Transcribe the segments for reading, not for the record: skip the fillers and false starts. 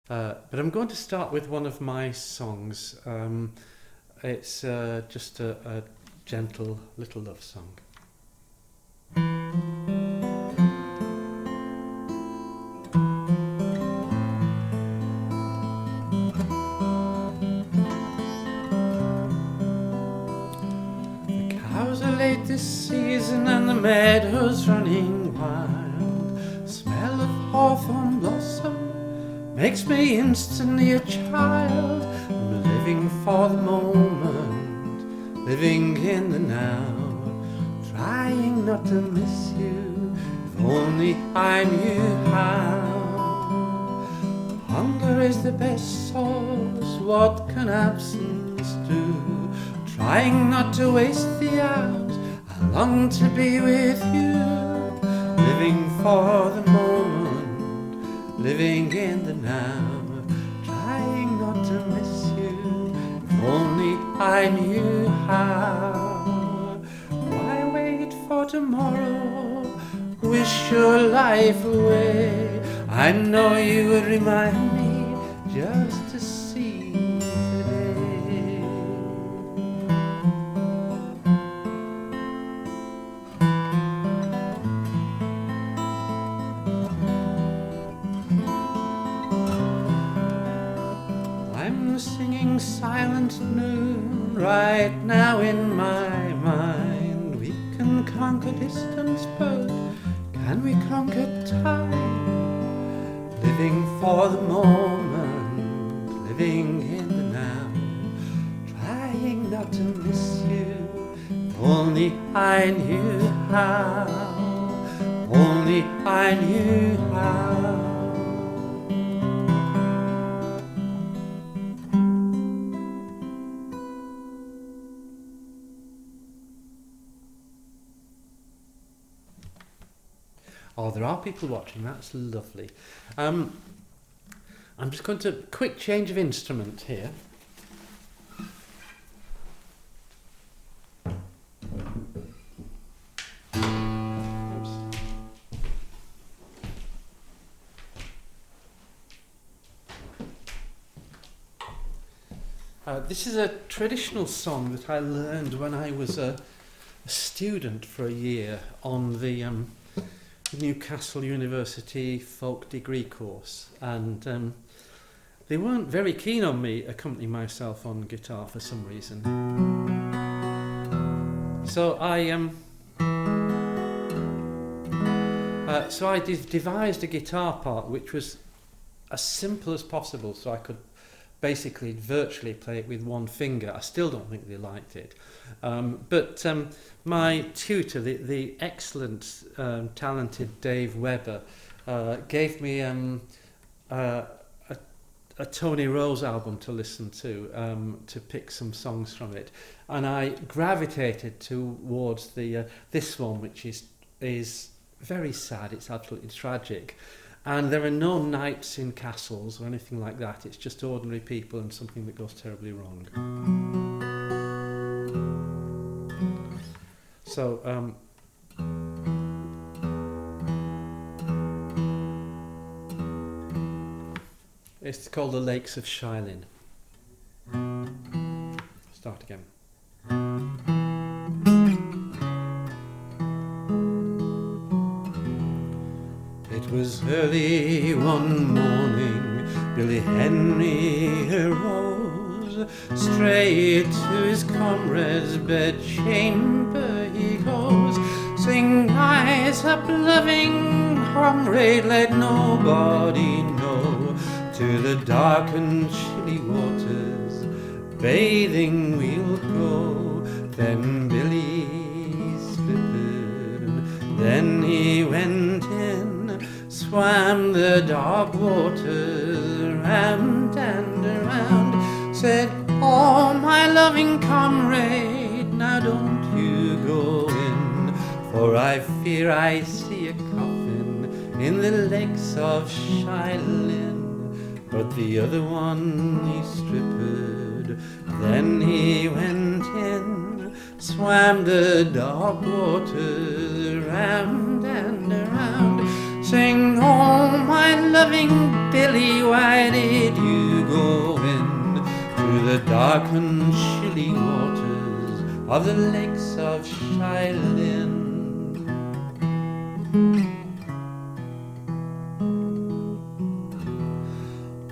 But I'm going to start with one of my songs. It's just a gentle little love song. The cows are late this season and the meadows running wild. Smell of hawthorn blossom makes me instantly a child. I'm living for the moment, living in the now, trying not to miss you, if only I knew how. Hunger is the best sauce, what can absence do? Trying not to waste the hours, I long to be with you, living for the moment, living in the now, trying not to miss you, if only I knew how. Why wait for tomorrow, wish your life away? I know you would remind me just to see today. I'm singing Silent Noon right now in my mind. We can conquer distance, but can we conquer time? Living for the moment, living in the now, trying not to miss you, if only I knew how, only I knew how. Oh, there are people watching, that's lovely. I'm just going to, quick change of instrument here. Oops. This is a traditional song that I learned when I was a student for a year on the Newcastle University folk degree course, and they weren't very keen on me accompanying myself on guitar for some reason. So I devised a guitar part which was as simple as possible, so I could basically virtually play it with one finger. I still don't think they liked it. But my tutor, the excellent, talented Dave Webber, gave me a Tony Rose album to listen to pick some songs from it. And I gravitated towards this one, which is very sad. It's absolutely tragic. And there are no knights in castles or anything like that. It's just ordinary people and something that goes terribly wrong. So, it's called The Lakes of Shylin. Start again. It was early one morning, Billy Henry arose, straight to his comrade's bedchamber he goes. Sing, rise up, loving comrade, let nobody know. To the dark and chilly waters, bathing we'll go. Then Billy slipped, then he went in, swam the dark waters round and around, said, oh, my loving comrade, now don't you go in, for I fear I see a coffin in the lakes of Shylin. But the other one he stripped, then he went in, swam the dark waters round and around, saying, oh, my loving Billy, why did you go in to the dark and chilly waters of the lakes of Shylin?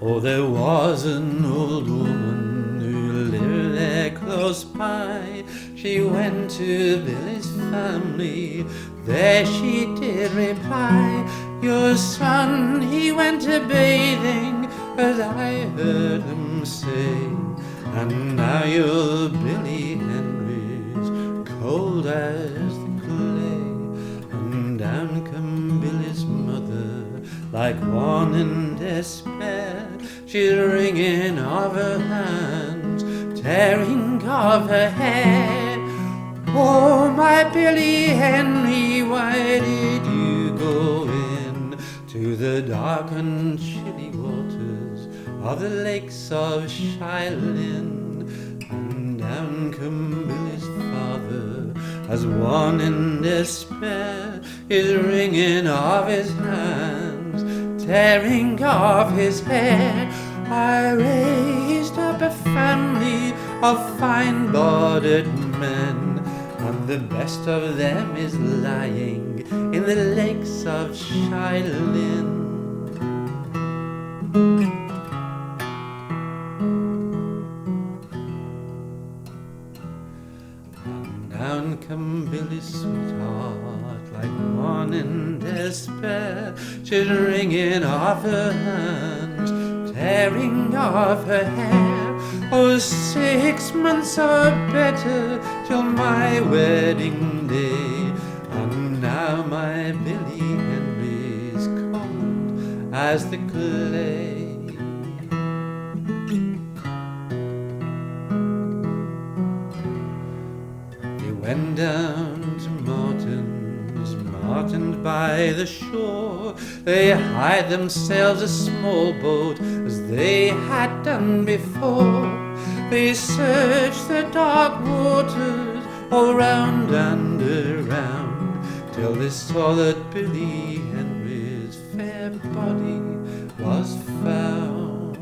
Oh, there was an old woman who lived there close by. She went to Billy's family, there she did reply, your son, he went a bathing, as I heard him say, and now your Billy Henry's cold as the clay. And down come Billy's mother, like one in despair. She's wringing of her hands, tearing of her hair. Oh, my Billy Henry, why did you go in to the dark and chilly waters of the lakes of Shylin? And down come Billy's father, as one in despair, is wringing of his hands, tearing of his hair. I raised up a family of fine-bodied men, and the best of them is lying in the lakes of Shylin. And down come Billy's sweetheart, like one in despair. She's wringing off her hands, tearing off her hair. Oh, 6 months or better till my wedding day, and now my Billy Henry's cold as the clay. They went down to Martin's by the shore. They hired themselves a small boat, as they had done before. They searched the dark waters all round and around, till they saw that Billy Henry's fair body was found.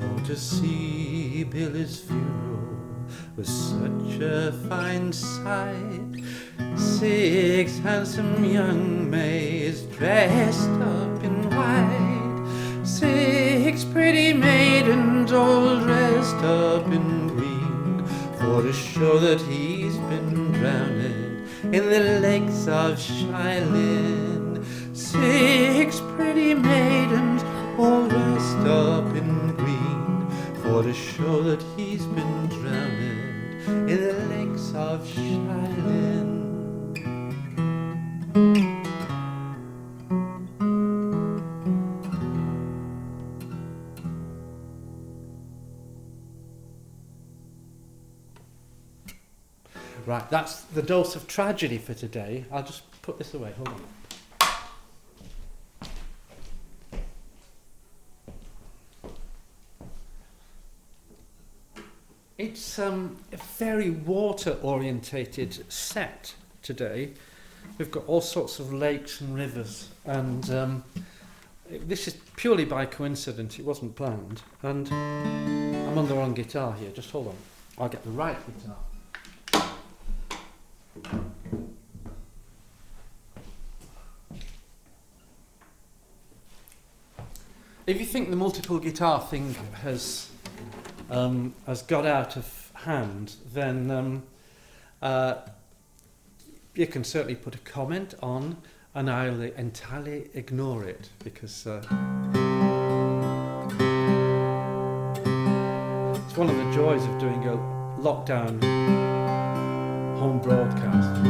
Oh, to see Billy's funeral was such a fine sight. 6 handsome young maids dressed up in white, 6 pretty maidens all dressed up in green, for to show that he's been drowned in the lakes of Shylin. 6 pretty maidens all dressed up in green, for to show that he's been drowned in the lakes of Shylin. Right, that's the dose of tragedy for today. I'll just put this away, hold on. It's a very water-orientated set today. We've got all sorts of lakes and rivers, and this is purely by coincidence. It wasn't planned, and I'm on the wrong guitar here. Just hold on, I'll get the right guitar. If you think the multiple guitar thing has got out of hand, then you can certainly put a comment on, and I'll entirely ignore it, because it's one of the joys of doing a lockdown home broadcast,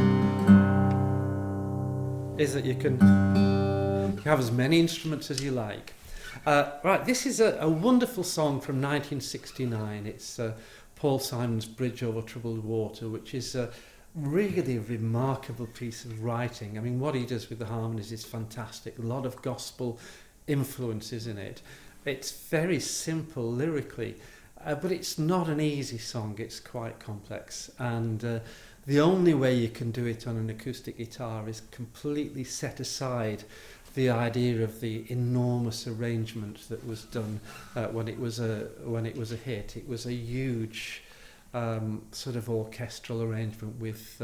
is that you can have as many instruments as you like. Right, this is a wonderful song from 1969. It's Paul Simon's Bridge Over Troubled Water, which is a really remarkable piece of writing. I mean, what he does with the harmonies is fantastic. A lot of gospel influences in it. It's very simple lyrically, but it's not an easy song. It's quite complex, and the only way you can do it on an acoustic guitar is completely set aside the idea of the enormous arrangement that was done when it was a hit. It was a huge sort of orchestral arrangement with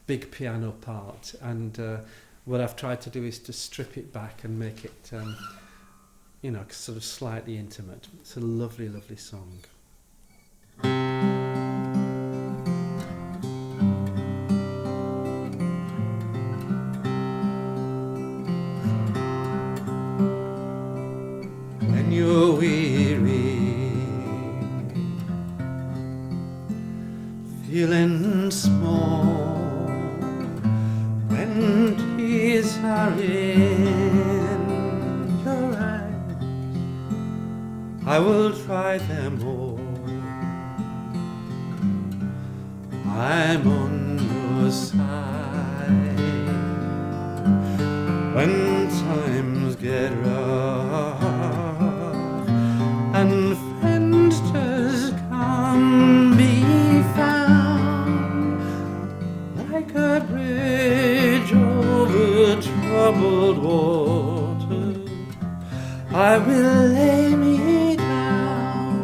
big piano part, and what I've tried to do is to strip it back and make it sort of slightly intimate. It's a lovely, lovely song. When you're weary, feeling small, when tears are in your eyes, I will try them all. I'm on your side when times get rough and friends just can't be found. Like a bridge over troubled water, I will lay me down.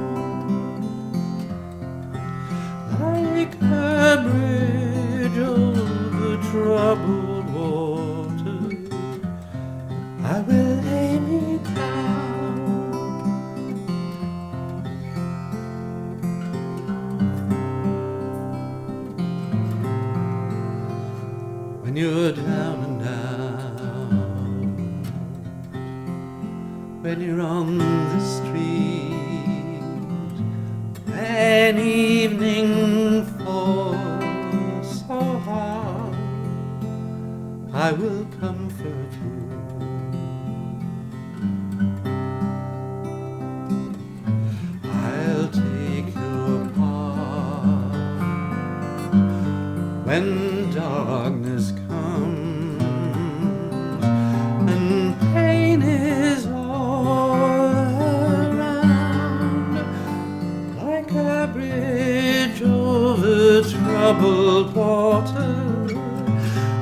Like a bridge over troubled water, I will lay me down. When you're down and out, when you're on the street, when evening falls so hard, I will comfort you. I'll take your part when darkness comes and pain is all around. Like a bridge over troubled water,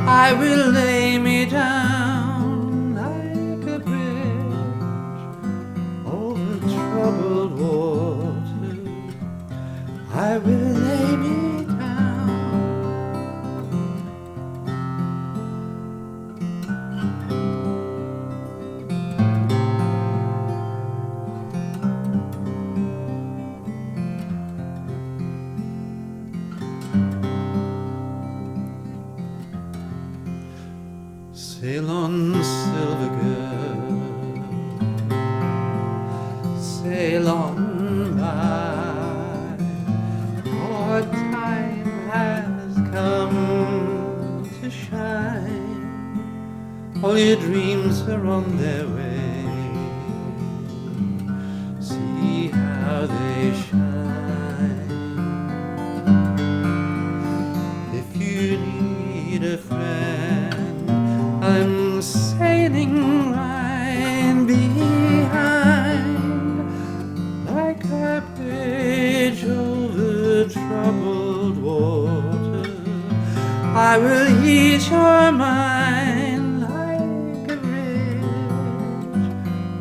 I will lay me down. Like a bridge over troubled water, I will lay me down. Sail on, silver girl, sail on by, for time has come to shine. All your dreams are on their way, see how they shine. If you need a friend, I'm sailing right behind. Like a bridge over troubled water, I will ease your mind. Like a bridge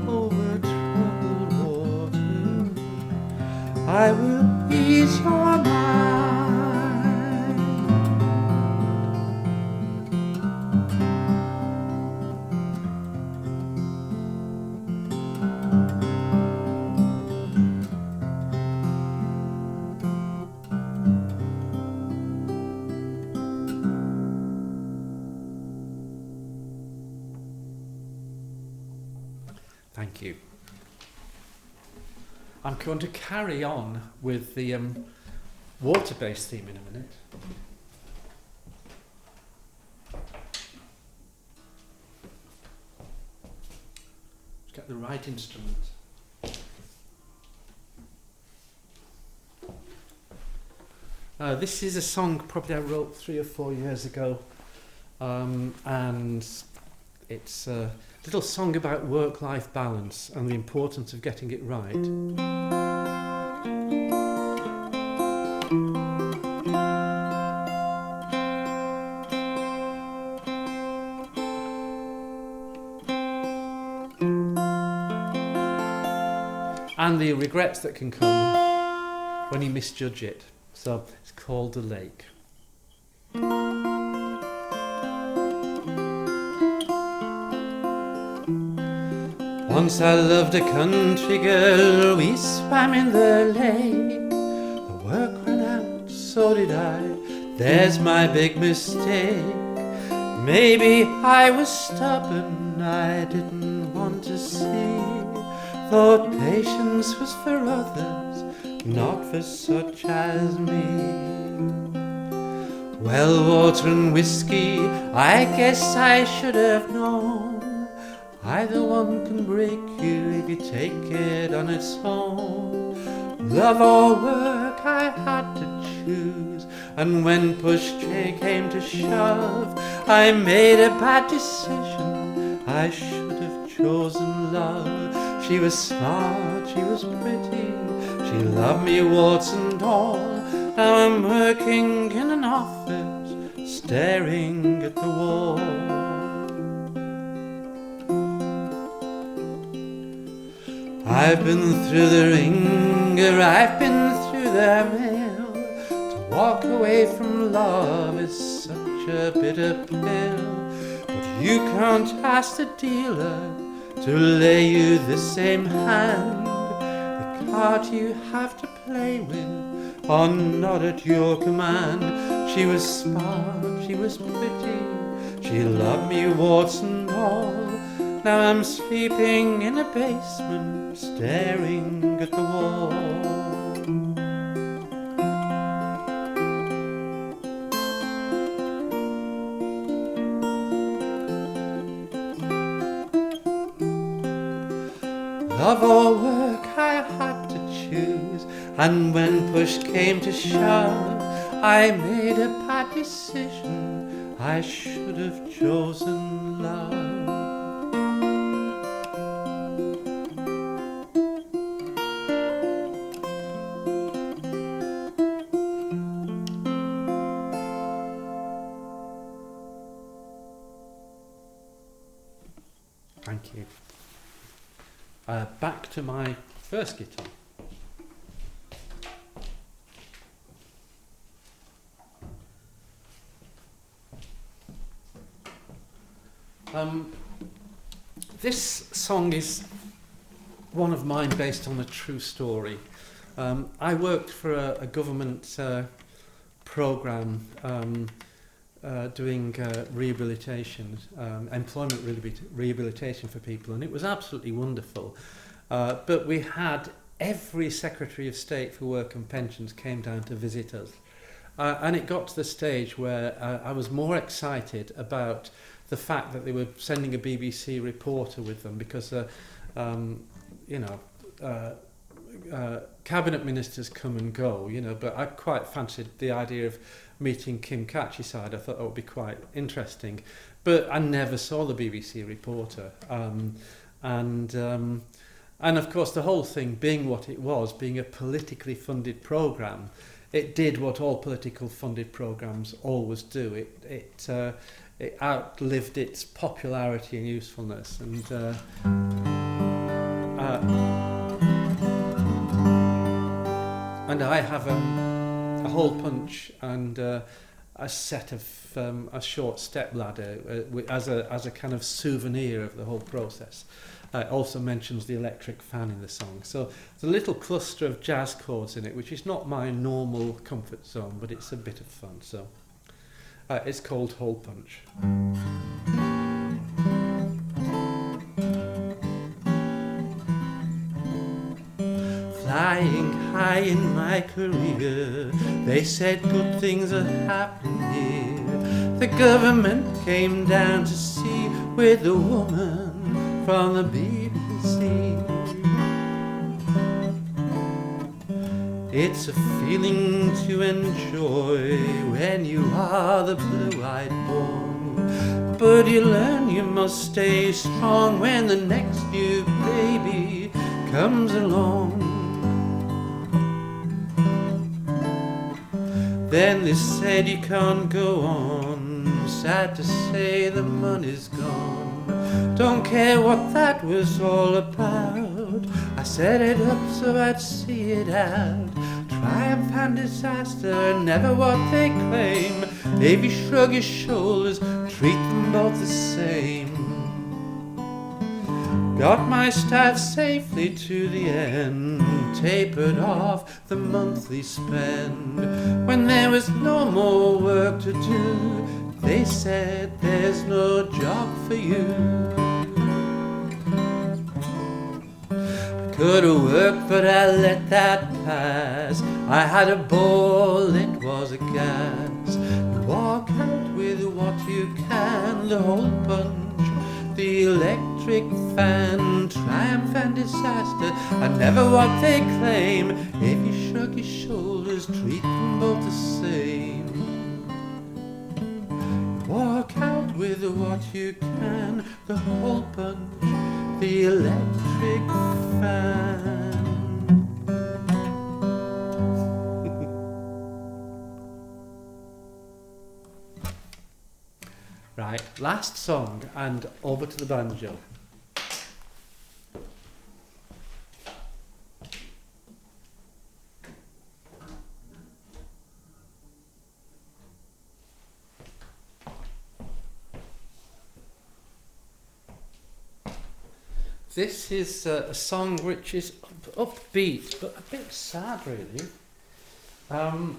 over troubled water, I will ease your mind. Thank you. I'm going to carry on with the water-based theme in a minute. Let's get the right instrument. This is a song probably I wrote 3 or 4 years ago, and it's a little song about work-life balance and the importance of getting it right. and the regrets that can come when you misjudge it. So it's called The Lake. Once I loved a country girl, we swam in the lake. The work ran out, so did I. There's my big mistake. Maybe I was stubborn, I didn't want to see. Thought patience was for others, not for such as me. Well, water and whiskey, I guess I should have known. Either one can break you if you take it on its own. Love or work, I had to choose, and when push came to shove, I made a bad decision. I should have chosen love. She was smart, she was pretty, she loved me warts and all. Now I'm working in an office, staring at the wall. I've been through the ringer, I've been through the mill. To walk away from love is such a bitter pill. But you can't ask the dealer to lay you the same hand. The card you have to play with are not at your command. She was smart, she was pretty, she loved me warts and all. Now I'm sleeping in a basement, staring at the wall. Love or work, I had to choose, and when push came to shove, I made a bad decision. I should have chosen love. Thank you. Back to my first guitar. This song is one of mine based on a true story. I worked for a government programme doing rehabilitation, employment rehabilitation for people, and it was absolutely wonderful. But we had every Secretary of State for Work and Pensions came down to visit us. And it got to the stage where I was more excited about the fact that they were sending a BBC reporter with them because, cabinet ministers come and go, but I quite fancied the idea of meeting Kim Catchyside. I thought that would be quite interesting. But I never saw the BBC reporter. And of course, the whole thing being what it was, being a politically funded programme, it did what all political funded programmes always do. It outlived its popularity and usefulness. And I have a hole punch and a set of a short step ladder as a kind of souvenir of the whole process. It also mentions the electric fan in the song. So there's a little cluster of jazz chords in it, which is not my normal comfort zone, but it's a bit of fun. So it's called Hole Punch. Flying high in my career, they said good things are happening here. The government came down to see with a woman from the BBC. It's a feeling to enjoy when you are the blue-eyed boy, but you learn you must stay strong when the next new baby comes along. Then they said you can't go on, sad to say the money's gone. Don't care what that was all about, I set it up so I'd see it out. Triumph and disaster, never what they claim. If you shrug your shoulders, treat them both the same. Got my staff safely to the end, tapered off the monthly spend. When there was no more work to do, they said there's no job for you. I could have worked but I let that pass. I had a ball, it was a gas. You walk out with what you can, the hole punch, the electric fan, triumph and disaster, and never what they claim. If you shrug your shoulders, treat them both the same. Walk out with what you can, the hole punch, the electric fan. Right, last song and over to the banjo. This is a song which is upbeat but a bit sad really. Oh,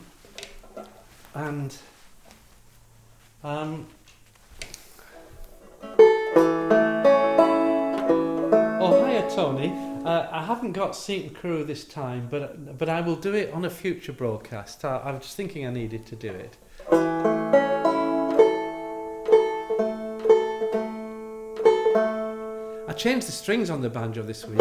hiya Tony. I haven't got Seat Crew this time, but I will do it on a future broadcast. I was just thinking I needed to do it. I changed the strings on the banjo this week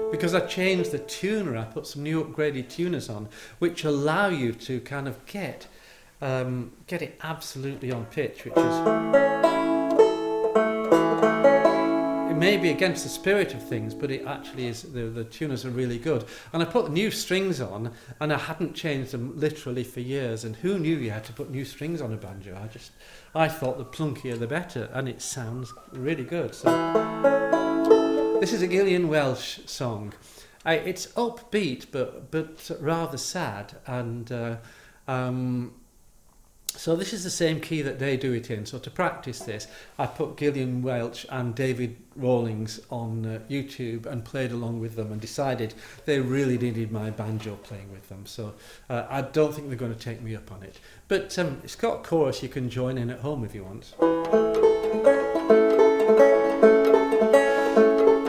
because I changed the tuner. I put some new upgraded tuners on, which allow you to kind of get it absolutely on pitch, which is, it may be against the spirit of things, but it actually is. The tuners are really good. And I put new strings on, and I hadn't changed them literally for years. And who knew you had to put new strings on a banjo? I thought the plunkier the better, and it sounds really good. So this is a Gillian Welsh song. It's upbeat, but rather sad, and so this is the same key that they do it in. So to practice this, I put Gillian Welch and David Rawlings on YouTube and played along with them and decided they really needed my banjo playing with them. So I don't think they're going to take me up on it. But it's got a chorus you can join in at home if you want.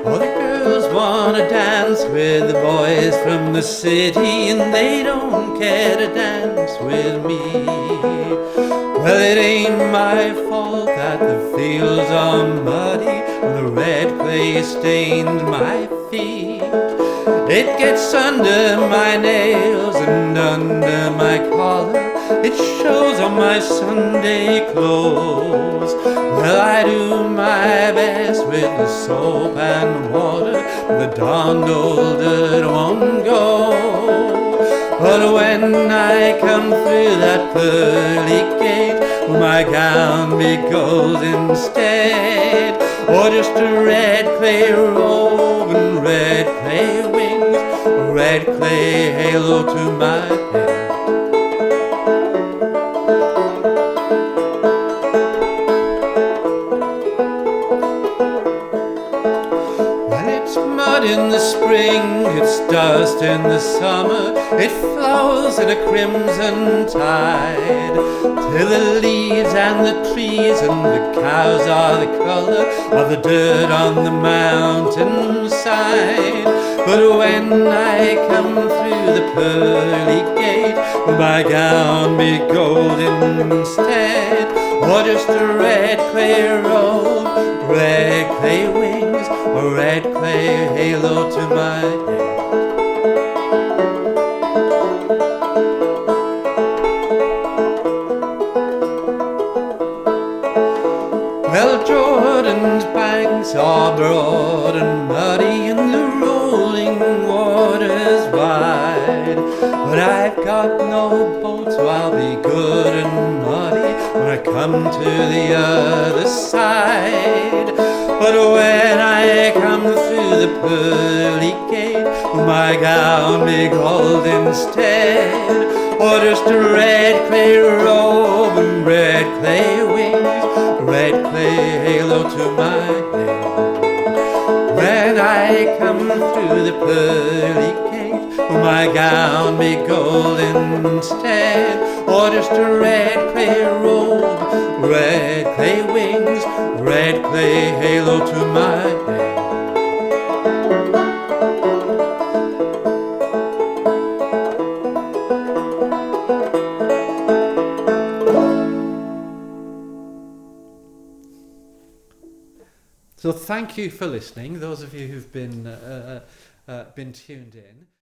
All the girls want to dance with the boys from the city, and they don't care to dance with me. Well, it ain't my fault that the fields are muddy and the red clay stains my feet. It gets under my nails and under my collar. It shows on my Sunday clothes. Well, I do my best with the soap and water, but the darned old dirt won't go. But when I come through that pearly gate, will my gown be gold instead? Or just a red clay robe and red clay wings, a red clay halo to my head? In the spring, it's dust in the summer, it flows in a crimson tide, till the leaves and the trees and the cows are the colour of the dirt on the mountainside. But when I come through the pearly gate, will my gown be golden instead? Or just a red clay robe, red clay wings, a red clay halo to my head? Well, Jordan's banks are broad and muddy, and the rolling waters wide. But I've got no boat, so I'll be good and muddy when I come to the other side. But when I come through the pearly gate, will my gown be gold instead, or just a red clay robe and red clay wings, red clay halo to my head? When I come through the pearly gate, will my gown be gold instead, or just a red clay robe, red clay wings, red clay halo to my head? So thank you for listening, those of you who've been tuned in.